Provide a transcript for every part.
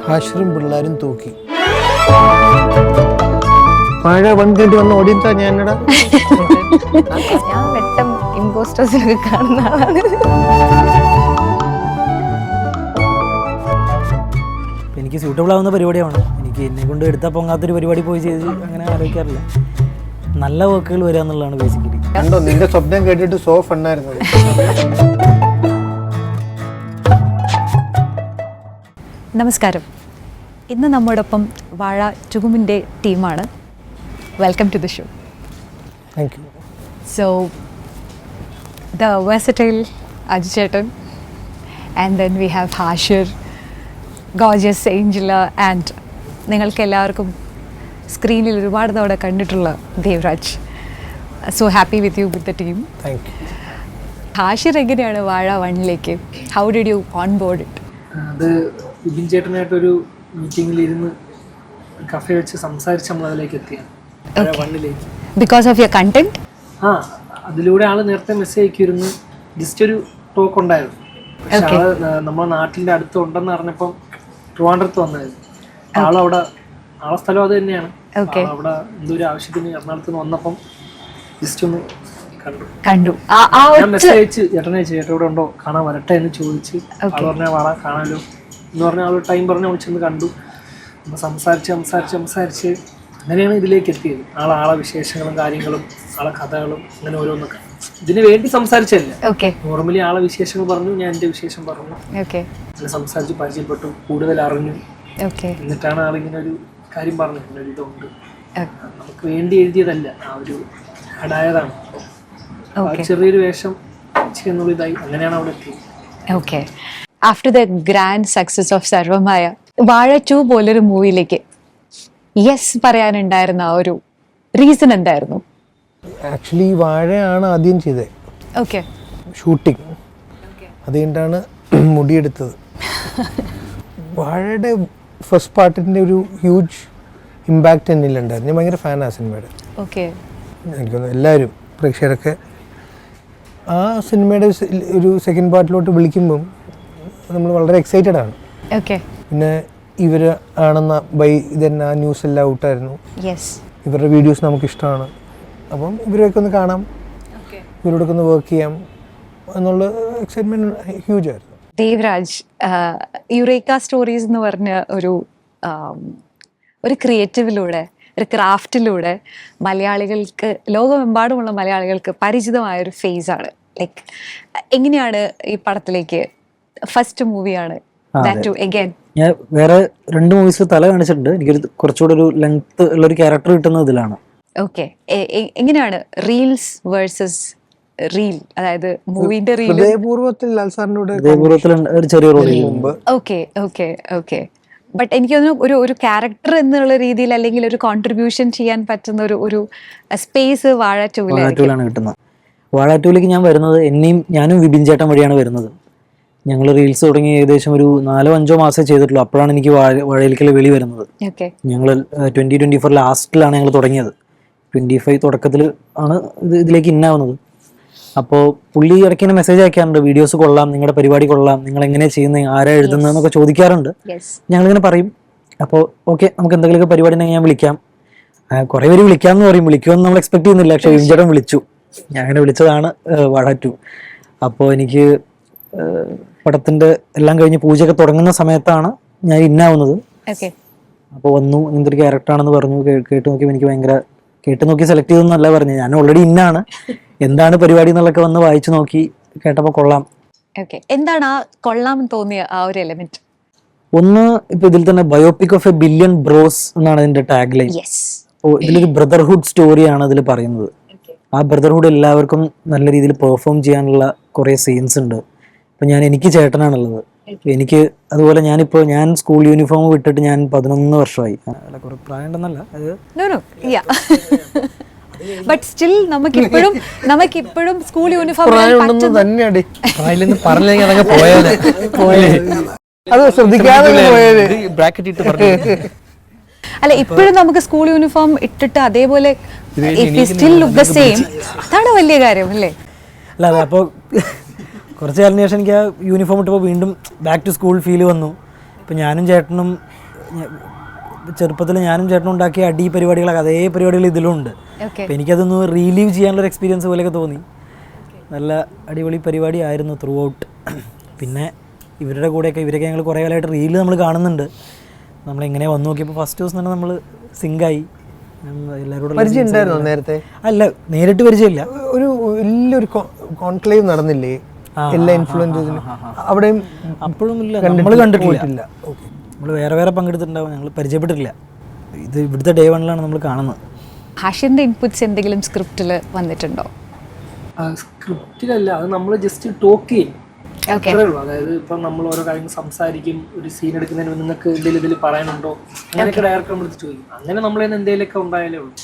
ഹാഷിറും പിള്ളേരും തൂക്കി. മഴ വന്നിട്ട് വന്ന് ഓടിച്ചാ ഞാനടാ. ഞാൻ വെട്ടം ഇമ്പോസ്റ്റേഴ്സിനൊക്കെ കാണുന്ന ആളാണ്. എനിക്ക് സൂട്ടബിൾ ആവുന്ന പരിപാടിയാണ്. എനിക്ക് എന്നെ കൊണ്ട് എടുത്താൽ പൊങ്ങാത്തൊരു പരിപാടി പോയി ചെയ്ത് അങ്ങനെ ആലോചിക്കാറില്ല. നല്ല വർക്കുകൾ വരിക എന്നുള്ളതാണ് ബേസിക്കലി. കണ്ടോ, നിന്റെ സ്വപ്നം കേട്ടിട്ട് സോ ഫണ്ണായിരുന്നു. നമസ്കാരം. ഇന്ന് നമ്മോടൊപ്പം വാഴ ചുകുമിൻ്റെ ടീമാണ്. Welcome to the show. Thank you. So the versatile Aju ചേട്ടൻ, and then we have Hashir, gorgeous Angela, and നിങ്ങൾക്ക് എല്ലാവർക്കും സ്ക്രീനിൽ ഒരുപാട് തവണ കണ്ടിട്ടുള്ള Devaraj. So happy with you with the team. Thank you. Hashir എങ്ങനെയാണ് വാഴ വണ്ണിലേക്ക്, how did you onboard it? അത് വിപിൻ ചേട്ടനായിട്ടൊരു മീറ്റിങ്ങിലിരുന്ന് കഫേ വെച്ച് സംസാരിച്ച് നമ്മൾ അതിലേക്ക് എത്തിയാണ്, വണ്ണിലേക്ക്. Because of your content? ആ, അതിലൂടെ ആള് നേരത്തെ മെസ്സേജ് അയക്കുമായിരുന്നു. ജസ്റ്റ് ഒരു ടോക്ക് ഉണ്ടായിരുന്നു. പക്ഷെ ആള് നമ്മുടെ നാട്ടിൻ്റെ അടുത്ത് ഉണ്ടെന്ന് അറിഞ്ഞപ്പം ട്രിവാൻഡ്രത്ത് വന്നായിരുന്നു. ആളവിടെ, ആളെ സ്ഥലം അത് തന്നെയാണ്. അവിടെ എന്തോ ഒരു ആവശ്യത്തിന് എറണാകുളത്ത് നിന്ന് വന്നപ്പം ജസ്റ്റ് ഒന്ന് കണ്ടു. ഞാൻ മെസ്സേജ് അയച്ച് ചേട്ടനെ ചേട്ടൻ ഇവിടെ ഉണ്ടോ, കാണാൻ വരട്ടെ എന്ന് ചോദിച്ച് ആള് പറഞ്ഞാൽ വാടാ കാണാലോ എന്ന് പറഞ്ഞാൽ ആള് ടൈം പറഞ്ഞ് വിളിച്ചൊന്ന് കണ്ടു. നമ്മൾ സംസാരിച്ച് അങ്ങനെയാണ് ഇതിലേക്ക് എത്തിയത്. ആളെ വിശേഷങ്ങളും കാര്യങ്ങളും ആളെ കഥകളും അങ്ങനെ ഓരോന്നൊക്കെ ഇതിന് വേണ്ടി സംസാരിച്ചല്ലേ. നോർമലി ആളെ വിശേഷങ്ങൾ പറഞ്ഞു, ഞാൻ എൻ്റെ വിശേഷം പറഞ്ഞു, അങ്ങനെ സംസാരിച്ച് പരിചയപ്പെട്ടു, കൂടുതൽ അറിഞ്ഞു. എന്നിട്ടാണ് ആളിങ്ങനെ ഒരു കാര്യം പറഞ്ഞു, ഇങ്ങനെ ഒരു ഇതുണ്ട്, നമുക്ക് വേണ്ടി എഴുതിയതല്ല, ആ ഒരു ഹടായതാണ്. ചെറിയൊരു വേഷം ചെയ്യുന്നുള്ള ഇതായി, അങ്ങനെയാണ് അവിടെ എത്തിയത്. Okay. After the grand success of Sarvam Maya, Vaazha 2 പോലൊരു മൂവിയിലേക്ക് യെസ് പറയാനുണ്ടായിരുന്ന ആ ഒരു റീസൺ എന്തായിരുന്നു? ആക്ച്വലി വാഴയാണ് ആദ്യം ചെയ്തത്. ഓക്കെ. ഷൂട്ടിങ് അതുകൊണ്ടാണ് മുടിയെടുത്തത്. വാഴയുടെ ഫസ്റ്റ് പാർട്ടിൻ്റെ ഒരു ഹ്യൂജ് ഇമ്പാക്റ്റ് എന്നിലുണ്ടായിരുന്നു. ഞാൻ ഭയങ്കര ഫാനാണ് സിനിമയുടെ. ഓക്കെ. എനിക്ക് തോന്നുന്നു എല്ലാവരും പ്രേക്ഷകരൊക്കെ ആ സിനിമയുടെ ഒരു സെക്കൻഡ് പാർട്ടിലോട്ട് വിളിക്കുമ്പം നമ്മൾ വളരെ എക്സൈറ്റഡ് ആണ്. ഓക്കെ. പിന്നെ ഇവർ ആണെന്ന ഇതന്നെ ആ ന്യൂസ് എല്ലാം ഔട്ടായിരുന്നു. ഇവരുടെ വീഡിയോസ് നമുക്കിഷ്ടമാണ്. അപ്പം ഇവരൊക്കെ ഒന്ന് കാണാം, ഇവരോടൊക്കെ ഒന്ന് വർക്ക് ചെയ്യാം എന്നുള്ള എക്സൈറ്റ്മെൻറ്റ് ഹ്യൂജ് ആയിരുന്നു. ദേവരാജ്, യുറേക്ക സ്റ്റോറീസ് എന്ന് പറഞ്ഞ ഒരു ക്രിയേറ്റീവിലൂടെ, ഒരു ക്രാഫ്റ്റിലൂടെ മലയാളികൾക്ക്, ലോകമെമ്പാടുമുള്ള മലയാളികൾക്ക് പരിചിതമായൊരു ഫേസാണ്. ലൈക്ക് എങ്ങനെയാണ് ഈ പടത്തിലേക്ക്, ഫസ്റ്റ് മൂവിയാണ്, ഞാൻ വേറെ 2 മൂവീസ് തല കാണിച്ചിട്ടുണ്ട്. എനിക്കൊരു കുറച്ചുകൂടെ ഒരു ലെങ്ത് ഉള്ളൊരു ക്യാരക്ടർ കിട്ടുന്നത് ഇതിലാണ്. ഓക്കെ. എങ്ങനെയാണ് റീൽസ് വേഴ്സസ് റീൽ, അതായത് മൂവിന്റെ റീൽ? ഹൃദയപൂർവ്വത്തിൽ ലാൽ സാറിന്റെ ഒരു ചെറിയ റോൾ മുമ്പ്. ഓക്കെ. ബട്ട് എനിക്ക് തോന്നുന്നു ഒരു ക്യാരക്ടർ എന്നുള്ള രീതിയിൽ, അല്ലെങ്കിൽ ഒരു കോൺട്രിബ്യൂഷൻ ചെയ്യാൻ പറ്റുന്ന ഒരു സ്പേസ് വാഴ 2-ലാണ് കിട്ടുന്നത്. വാഴ 2-ലേക്ക് ഞാൻ വരുന്നത്, ഞാനും വിപിൻ ചേട്ടൻ വഴിയാണ് വരുന്നത്. ഞങ്ങൾ റീൽസ് തുടങ്ങി ഏകദേശം ഒരു 4-5 മാസം ചെയ്തിട്ടുള്ളൂ. അപ്പോഴാണ് എനിക്ക് വാഴയിലേക്കുള്ള വിളി വരുന്നത്. ഞങ്ങൾ 2024 ലാസ്റ്റിലാണ് ഞങ്ങൾ തുടങ്ങിയത്. 25 തുടക്കത്തിൽ ആണ് ഇതിലേക്ക് ഇന്നാവുന്നത്. അപ്പോൾ പുള്ളി ഇടയ്ക്ക് മെസ്സേജ് അയക്കാറുണ്ട്, വീഡിയോസ് കൊള്ളാം, നിങ്ങളുടെ പരിപാടി കൊള്ളാം, നിങ്ങൾ എങ്ങനെയാണ് ചെയ്യുന്നത്, ആരാ എഴുതുന്നതെന്നൊക്കെ ചോദിക്കാറുണ്ട്. ഞങ്ങളിങ്ങനെ പറയും, അപ്പോൾ ഓക്കെ നമുക്ക് എന്തെങ്കിലുമൊക്കെ പരിപാടി ഉണ്ടെങ്കിൽ ഞാൻ വിളിക്കാം. കുറേ പേര് വിളിക്കാമെന്ന് പറയും, വിളിക്കുമെന്ന് നമ്മൾ എക്സ്പെക്ട് ചെയ്യുന്നില്ല. പക്ഷേ വിജയം വിളിച്ചു. ഞാൻ അങ്ങനെ വിളിച്ചതാണ് വാഴ 2. അപ്പോൾ എനിക്ക് പടത്തിൻ്റെ എല്ലാം കഴിഞ്ഞ് പൂജയൊക്കെ തുടങ്ങുന്ന സമയത്താണ് ഞാൻ ഇന്നാവുന്നത്. അപ്പോൾ വന്നു, ഇങ്ങനത്തെ ഒരു ക്യാരക്ടറാണെന്ന് പറഞ്ഞു. കേട്ട് നോക്കിയപ്പോൾ എനിക്ക് ഭയങ്കര, കേട്ട് നോക്കി സെലക്ട് ചെയ്തെന്നല്ല പറഞ്ഞു, ഞാൻ ഓൾറെഡി ഇന്നാണ്, എന്താണ് പരിപാടി എന്നുള്ളതൊക്കെ വന്ന് വായിച്ചു നോക്കി, കേട്ടപ്പോൾ കൊള്ളാം. എന്താണ് ആ കൊള്ളാം തോന്നിയ ആ ഒരു എലിമെന്റ്? ഒന്ന്, ഇപ്പൊ ഇതിൽ തന്നെ biopic of a billion bros എന്നാണ് ഇതിന്റെ ടാഗ് ലൈൻ. അപ്പോൾ ഇതിലൊരു ബ്രദർഹുഡ് സ്റ്റോറിയാണ് ഇതിൽ പറയുന്നത്. ആ ബ്രദർഹുഡ് എല്ലാവർക്കും നല്ല രീതിയിൽ പെർഫോം ചെയ്യാനുള്ള കുറേ സീൻസ് ഉണ്ട്. ഇപ്പൊ എനിക്ക് ചേട്ടനാണുള്ളത്. എനിക്ക് അതുപോലെ ഞാൻ സ്കൂൾ യൂണിഫോം വിട്ടിട്ട് ഞാൻ 11 വർഷമായി. പ്രായം ഉണ്ടെന്നല്ല, ബട്ട് സ്റ്റിൽ നമുക്കിപ്പോഴും സ്കൂൾ യൂണിഫോം അല്ല, ഇപ്പോഴും നമുക്ക് സ്കൂൾ യൂണിഫോം ഇട്ടിട്ട് അതേപോലെ സ്റ്റിൽ ലുക്ക് ദ സെയിം. അതാണ് വലിയ കാര്യം അല്ലേ? അല്ല, അപ്പോൾ കുറച്ച് കാലത്തിന് ശേഷം എനിക്ക് ആ യൂണിഫോം ഇട്ടപ്പോൾ വീണ്ടും ബാക്ക് ടു സ്കൂൾ ഫീൽ വന്നു. ഇപ്പം ഞാനും ചേട്ടനും ചെറുപ്പത്തിൽ ഞാനും ചേട്ടനും ഉണ്ടാക്കിയ അടി പരിപാടികളൊക്കെ അതേ പരിപാടികൾ ഇതിലും ഉണ്ട്. അപ്പം എനിക്കതൊന്ന് റീലീവ് ചെയ്യാനുള്ളൊരു എക്സ്പീരിയൻസ് പോലെയൊക്കെ തോന്നി. നല്ല അടിപൊളി പരിപാടി ആയിരുന്നു ത്രൂ ഔട്ട്. പിന്നെ ഇവരുടെ കൂടെയൊക്കെ ഇവരൊക്കെ ഞങ്ങൾ കുറേ കാലമായിട്ട് റീല് നമ്മൾ കാണുന്നുണ്ട്. നമ്മളെങ്ങനെ വന്നു നോക്കിയപ്പോൾ ഫസ്റ്റ് ദിവസം തന്നെ നമ്മൾ സിങ്കായി. പരിചയം നേരത്തെ അല്ല, നേരിട്ട് പരിചയമില്ല. ഒരു വലിയൊരു കോൺക്ലേവ് നടന്നില്ലേ എല്ലാ ഇൻഫ്ലുവൻസേഴ്സിനും, അവിടെയും അപ്പോഴും ഇല്ല, നമ്മൾ കണ്ടിട്ടില്ല. നമ്മൾ വേറെ വേറെ പങ്കെടുത്തിട്ടുണ്ടാവും, ഞങ്ങൾ പരിചയപ്പെട്ടിട്ടില്ല. ഇത് ഇവിടുത്തെ ഡേ വണ്ണിലാണ് നമ്മൾ കാണുന്നത്. ഹാഷിറിൻ്റെ ഇൻപുട്സ് എന്തെങ്കിലും സ്ക്രിപ്റ്റിൽ വന്നിട്ടുണ്ടോ? സ്ക്രിപ്റ്റിലല്ല, അത് നമ്മൾ ജസ്റ്റ് ടോക്ക് ചെയ്യും, അത്രേ ഉള്ളൂ. അതായത് ഇപ്പം നമ്മൾ ഓരോ കാര്യങ്ങൾ സംസാരിക്കും, ഒരു സീൻ എടുക്കുന്നതിന് നിങ്ങൾക്ക് എന്തെങ്കിലും ഇതിൽ പറയാനുണ്ടോ അങ്ങനെയൊക്കെ ഡയറക്ടർ നമ്മൾ ചോദിക്കും. അങ്ങനെ നമ്മൾ തന്നെ എന്തെങ്കിലുമൊക്കെ ഉണ്ടായാലേ ഉള്ളൂ.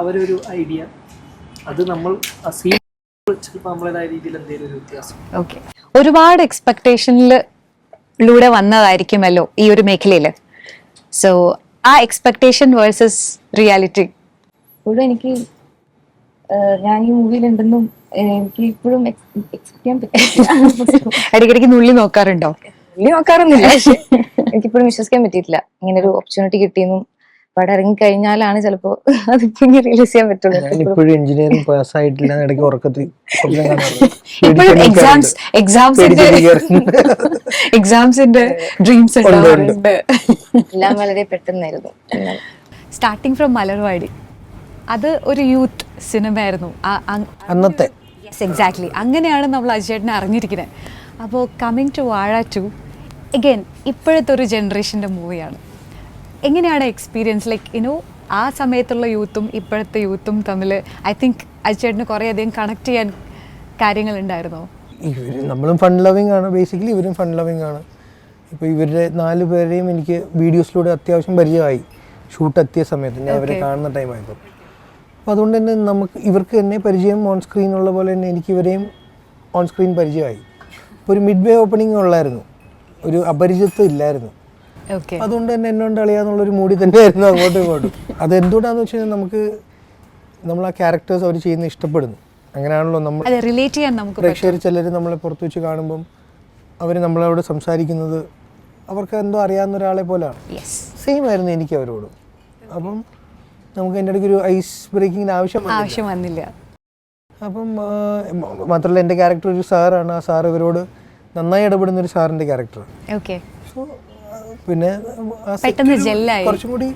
അവരൊരു ഐഡിയ, അത് നമ്മൾ ആ സീൻ ചിലപ്പോൾ നമ്മളേതായ രീതിയിൽ എന്തെങ്കിലും ഒരു വ്യത്യാസം. ഓക്കെ, ഒരുപാട് എക്സ്പെക്ടേഷനിലൂടെ വന്നതായിരിക്കുമല്ലോ ഈ ഒരു മേഖലയിൽ. സോ ആ എക്സ്പെക്ടേഷൻ വേഴ്സസ് റിയാലിറ്റി. ഇപ്പോഴും എനിക്ക് ഞാൻ ഈ മൂവിയിലുണ്ടെന്നും എനിക്ക് ഇപ്പോഴും എക്സ്പെക്ട് ചെയ്യാൻ പറ്റില്ല. ഇടയ്ക്കിടയ്ക്ക് നുള്ളി നോക്കാറുണ്ടോ? നുള്ളി നോക്കാറൊന്നുമില്ല, പക്ഷെ എനിക്കിപ്പോഴും വിശ്വസിക്കാൻ പറ്റിയിട്ടില്ല ഇങ്ങനെ ഒരു ഓപ്പർച്യൂണിറ്റി കിട്ടിയെന്നും. പടം ഇറങ്ങി കഴിഞ്ഞാലാണ് ചിലപ്പോ അതിപ്പോ റിയലൈസ് ചെയ്യാൻ പറ്റുള്ളൂ. ഇപ്പോഴും എഞ്ചിനീയറിംഗ് പാസ്സായിട്ടില്ല, ഇടയ്ക്ക് ഉറക്കത്തിൽ എക്സാംസിന്റെ ഡ്രീംസ് എല്ലാം വളരെ പെട്ടെന്നായിരുന്നു. സ്റ്റാർട്ടിങ് ഫ്രം മലർവാടി, അത് ഒരു യൂത്ത് സിനിമ ആയിരുന്നു അന്നത്തെ. Yes, exactly. അങ്ങനെയാണ് നമ്മൾ അജയേട്ടനെ അറിഞ്ഞിരിക്കുന്നത്. അപ്പോൾ കമ്മിങ് ടു വാഴ 2 അഗൈൻ ഇപ്പോഴത്തെ ഒരു ജനറേഷൻ്റെ മൂവിയാണ്. എങ്ങനെയാണ് എക്സ്പീരിയൻസ്? ലൈക്ക് യുനോ ആ സമയത്തുള്ള യൂത്തും ഇപ്പോഴത്തെ യൂത്തും തമ്മിൽ ഐ തിങ്ക് അജയേട്ടന് കുറേയധികം കണക്ട് ചെയ്യാൻ കാര്യങ്ങളുണ്ടായിരുന്നോ? നമ്മളും ഫൺ ലവിങ് ആണ്, ബേസിക്കലി ഇവരും ഫൺ ലവിങ് ആണ്. ഇപ്പോൾ ഇവരുടെ 4 പേരെയും എനിക്ക് വീഡിയോസിലൂടെ അത്യാവശ്യം പരിചയമായി. ഷൂട്ട് എത്തിയ സമയത്ത് ഞാൻ ഇവരെ കാണുന്ന ടൈമായപ്പോൾ. അപ്പോൾ അതുകൊണ്ട് തന്നെ നമുക്ക് ഇവർക്ക് തന്നെ പരിചയം ഓൺ സ്ക്രീൻ ഉള്ള പോലെ തന്നെ എനിക്ക് ഇവരെയും ഓൺ സ്ക്രീൻ പരിചയമായി. ഇപ്പോൾ ഒരു മിഡ് വേ ഓപ്പണിംഗ് ഉള്ളായിരുന്നു, ഒരു അപരിചിത്വം ഇല്ലായിരുന്നു. അതുകൊണ്ട് തന്നെ എന്നോണ്ട് കളിയാന്നുള്ളൊരു മൂടി തന്നെയായിരുന്നു അങ്ങോട്ടും ഇങ്ങോട്ടും. അത് എന്തുകൊണ്ടാന്ന് വെച്ച് കഴിഞ്ഞാൽ നമ്മൾ ആ ക്യാരക്ടേഴ്സ് അവർ ചെയ്യുന്നത് ഇഷ്ടപ്പെടുന്നു. അങ്ങനെയാണല്ലോ നമ്മൾ റിലേറ്റ് ചെയ്യാൻ നമുക്ക്. പ്രേക്ഷകർ ചിലർ നമ്മളെ പുറത്ത് വെച്ച് കാണുമ്പം അവർ നമ്മളോട് സംസാരിക്കുന്നത് അവർക്ക് എന്തോ അറിയാവുന്ന ഒരാളെ പോലെയാണ്. സെയിം ആയിരുന്നു എനിക്ക് അവരോടും. അപ്പം നമുക്ക് എൻ്റെ ഇടയ്ക്ക് ഒരു ഐസ് ബ്രേക്കിങ്ങിന് ആവശ്യം വന്നില്ല. അപ്പം മാത്രമല്ല എൻ്റെ ക്യാരക്ടർ ഒരു സാറാണ്. ആ സാർ ഇവരോട് നന്നായി ഇടപെടുന്ന ഒരു സാറിൻ്റെ ക്യാരക്ടർ. സോ പിന്നെ കുറച്ചും കൂടി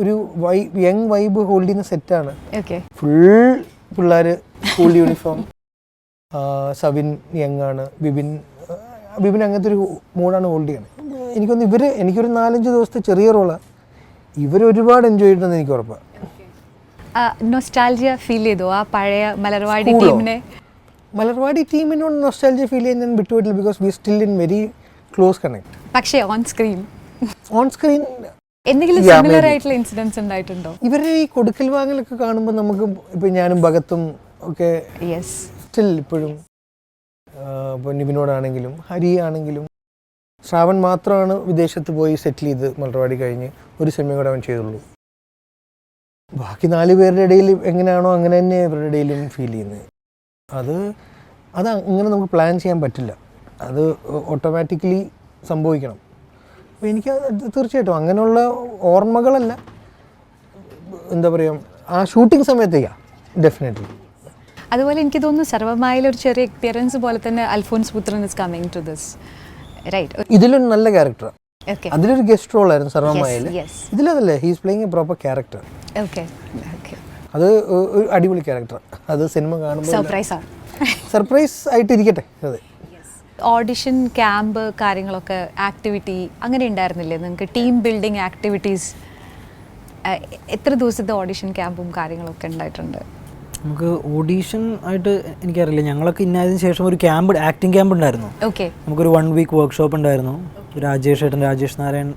ഒരു യങ് വൈബ് ഹോൾഡ് ചെയ്യുന്ന സെറ്റാണ്. ഫുൾ പിള്ളേർ സ്കൂൾ യൂണിഫോം. സവിൻ യങ് ആണ്, ബിബിൻ അങ്ങനത്തെ ഒരു മൂഡാണ് ഹോൾഡ് ചെയ്യണത്. എനിക്കൊന്ന് എനിക്കൊരു 4-5 ദിവസത്തെ ചെറിയ റോളാണ്. ഇവരൊരുപാട് എൻജോയ് ചെയ്തിട്ടുണ്ടെന്ന് എനിക്ക് ഉറപ്പാണ്. നൊസ്റ്റാൾജിയ ഫീൽ ചെയ്തോ ആ പഴയ മലർവാടി ടീമിനെ? മലർവാടി ടീമിനോട് നൊസ്റ്റാൾജിയ ഫീൽ ചെയ്യാൻ ഞാൻ വിട്ടുപോയിട്ടില്ല, because we still in very close connect. പക്ഷേ ഓൺ സ്ക്രീൻ എന്തെങ്കിലും സിമിലർ ആയിട്ടുള്ള ഇൻസിഡൻസ് ഉണ്ടായിട്ടുണ്ടോ? ഇവരുടെ ഈ കൊടുക്കൽ വാങ്ങലൊക്കെ കാണുമ്പോൾ നമുക്ക് ഇപ്പം ഞാനും ഭഗത്തും ഒക്കെ സ്റ്റിൽ ഇപ്പോഴും ഇപ്പോൾ നിവിനോടാണെങ്കിലും ഹരി ആണെങ്കിലും ശ്രാവൺ മാത്രമാണ് വിദേശത്ത് പോയി സെറ്റിൽ ചെയ്ത് മലർവാടി കഴിഞ്ഞ് ഒരു സിനിമ കൂടെ അവൻ ചെയ്തുള്ളൂ. ബാക്കി 4 പേരുടെ ഇടയിൽ എങ്ങനെയാണോ അങ്ങനെ തന്നെ ഇവരുടെ ഇടയിലും ഫീൽ ചെയ്യുന്നത്. അത് അങ്ങനെ നമുക്ക് പ്ലാൻ ചെയ്യാൻ പറ്റില്ല, അത് ഓട്ടോമാറ്റിക്കലി സംഭവിക്കണം. അപ്പോൾ എനിക്ക് തീർച്ചയായിട്ടും അങ്ങനെയുള്ള ഓർമ്മകളല്ല, എന്താ പറയുക, ആ ഷൂട്ടിംഗ് സമയത്തേക്കാണ് ഡെഫിനറ്റ്ലി. അതുപോലെ എനിക്ക് തോന്നുന്നു സർവ്വമായിലൊരു ചെറിയ എക്സ്പീരിയൻസ് പോലെ തന്നെ Alphonse Puthren is coming to this, right? ഇതിലൊരു നല്ല ക്യാരക്ടറാണ്. അതിലൊരു ഗസ്റ്റ് റോൾ ആയിരുന്നു സർവ്വമായിൽ. ഇതിലതല്ലേ, he's playing a proper character. അത് ഒരു അടിപൊളി ക്യാരക്ടറാണ്. അത് സിനിമ കാണുമ്പോൾ സർപ്രൈസ് ആയിട്ടിരിക്കട്ടെ. അതെ, ഓഡിഷൻ ക്യാമ്പ് കാര്യങ്ങളൊക്കെ ആക്ടിവിറ്റി അങ്ങനെ ഉണ്ടായിരുന്നില്ലേ നിങ്ങൾക്ക്? ടീം ബിൽഡിംഗ് ആക്ടിവിറ്റീസ് എത്ര ദിവസത്തെ ഓഡിഷൻ ക്യാമ്പും കാര്യങ്ങളൊക്കെ ഉണ്ടായിട്ടുണ്ട്? നമുക്ക് ഓഡീഷൻ ആയിട്ട് എനിക്കറിയില്ല. ഞങ്ങളൊക്കെ ഇന്നതിന് ശേഷം ഒരു ക്യാമ്പ്, ആക്ടിങ് ക്യാമ്പ് ഉണ്ടായിരുന്നു. നമുക്കൊരു 1 വീക്ക് വർക്ക്ഷോപ്പ് ഉണ്ടായിരുന്നു. രാജേഷ് നാരായൺ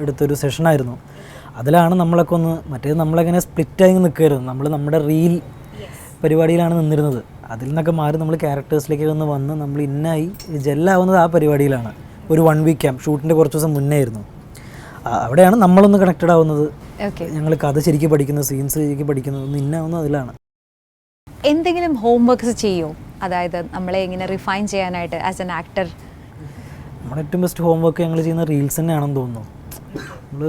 എടുത്തൊരു സെഷനായിരുന്നു. അതിലാണ് നമ്മളൊക്കെ ഒന്ന്, മറ്റേത് നമ്മളെങ്ങനെ സ്പ്ലിറ്റായി നിൽക്കുമായിരുന്നു. നമ്മുടെ റീൽ പരിപാടിയിലാണ് നിന്നിരുന്നത്. അതിൽ നിന്നൊക്കെ മാറി നമ്മൾ ക്യാരക്ടേഴ്സിലേക്ക് വന്ന് നമ്മൾ ഇന്നായി ജെല്ലാവുന്നത് ആ പരിപാടിയിലാണ്. ഒരു 1 വീക്ക് ക്യാമ്പ് ഷൂട്ടിൻ്റെ കുറച്ച് ദിവസം മുന്നേ ആയിരുന്നു. അവിടെയാണ് നമ്മളൊന്ന് കണക്റ്റഡ് ആവുന്നത്. ഞങ്ങൾ കഥ ശരിക്കും പഠിക്കുന്നത്, സീൻസ് ശരിക്കും പഠിക്കുന്നത്, ഒന്ന് ഇന്നാവുന്നത് അതിലാണ്. എന്തെങ്കിലും ഹോംവർക്ക്സ് ചെയ്യോ? അതായത് നമ്മളെ ഇങ്ങനെ റിഫൈൻ ചെയ്യാനായിട്ട് ആസ് എൻ ആക്ടർ? നമ്മുടെ ഏറ്റവും ബെസ്റ്റ് ഹോംവർക്ക് ഞങ്ങൾ ചെയ്യുന്ന റീൽസ് തന്നെയാണെന്ന് തോന്നുന്നു. നമ്മൾ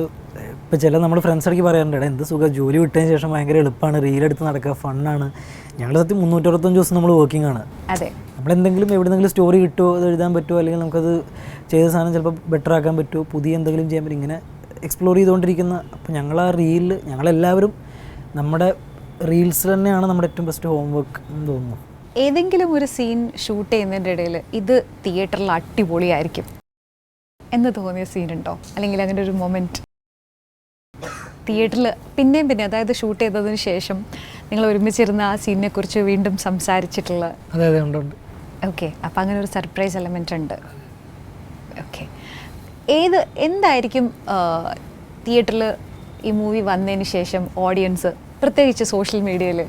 ഇപ്പോൾ ചില നമ്മുടെ ഫ്രണ്ട്സ് ഇടയ്ക്ക് പറയാറുണ്ട്, എന്ത് സുഖം, ജോലി വിട്ടതിന് ശേഷം ഭയങ്കര എളുപ്പമാണ്, റീലെടുത്ത് നടക്കുക, ഫണ്ണാണ്. ഞങ്ങൾ സത്യം 365 ദിവസം നമ്മൾ വർക്കിംഗ് ആണ്. അതെ, നമ്മളെന്തെങ്കിലും എവിടെയെങ്കിലും സ്റ്റോറി കിട്ടുമോ, അത് എഴുതാൻ പറ്റുമോ, അല്ലെങ്കിൽ നമുക്കത് ചെയ്ത സാധനം ചിലപ്പോൾ ബെറ്റർ ആക്കാൻ പറ്റുമോ, പുതിയ എന്തെങ്കിലും ചെയ്യാൻ പറ്റും, ഇങ്ങനെ എക്സ്പ്ലോർ ചെയ്തുകൊണ്ടിരിക്കുന്ന. അപ്പോൾ ഞങ്ങൾ ആ റീലിൽ ഞങ്ങളെല്ലാവരും നമ്മുടെ റീൽസ് തന്നെയാണ് നമ്മുടെ ഏറ്റവും ബെസ്റ്റ് ഹോംവർക്ക് എന്ന് തോന്നുന്നു. ഏതെങ്കിലും ഒരു സീൻ ഷൂട്ട് ചെയ്യുന്നതിൻ്റെ ഇടയിൽ ഇത് തിയേറ്ററിൽ അടിപൊളിയായിരിക്കും എന്ന് തോന്നിയ സീനുണ്ടോ? അല്ലെങ്കിൽ അങ്ങനെ ഒരു മൊമെൻറ്റ് തിയേറ്ററിൽ പിന്നെയും അതായത് ഷൂട്ട് ചെയ്തതിന് ശേഷം നിങ്ങൾ ഒരുമിച്ചിരുന്ന ആ സീനിനെ കുറിച്ച് വീണ്ടും സംസാരിച്ചിട്ടുള്ള? അതെ ഉണ്ട്. ഓക്കെ, അപ്പം അങ്ങനെ ഒരു സർപ്രൈസ് എലമെൻ്റ് ഉണ്ട്. ഓക്കെ, എന്തായിരിക്കും തിയേറ്ററിൽ ഈ മൂവി വന്നതിന് ശേഷം ഓഡിയൻസ്, പ്രത്യേകിച്ച് സോഷ്യൽ മീഡിയയിൽ